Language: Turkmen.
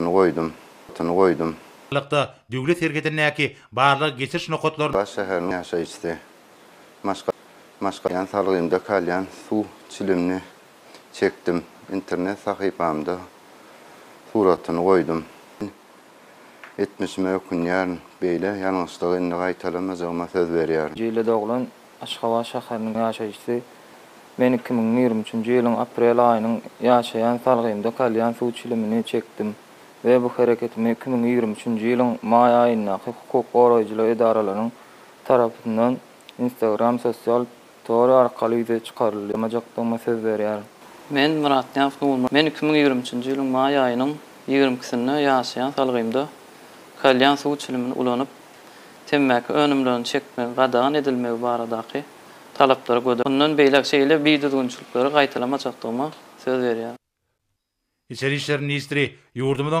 koydum. Koydum. Lykda döwlet hergetinäki barlyk geçiş nokatlar Baş şäheriniň ýaşaýçysy. Maşgaýan salgymda kalýan suw çilimini çekdim. İnternet sahypamda suratyny koydum. Etmişime ökünýär beýle ýalňyçlygyny gaýtalamazygma söz berýär. Jyle doglan Aşgabat şäheriniň ýaşaýçysy. Men 2023-nji ýylyň aprel aýynyň ýaşaýan salgymda kalýan suw çilimini çekdim. Ve bu hareketimi 2023-nji ýylyň may aýynda hukuk goraýjylyk edaralarynyň tarapyndan Instagram sosial tor arkaly ýüze çykarylmajakdygyma söz berýär. Men Murat Ýafnul. Men 2023-nji ýylyň may aýynyň 20-sinde ýaşaýan salgymda kalýan suw çilimini ulanyp temmäki önümlerini çekmek, gadağan edilmegi baradaky talaplara göre. Ondan beýlek şeýle biýdüdünçülüklere gaýtalamajakdygyma söz berýär. İçeri işler ministri yurdumdan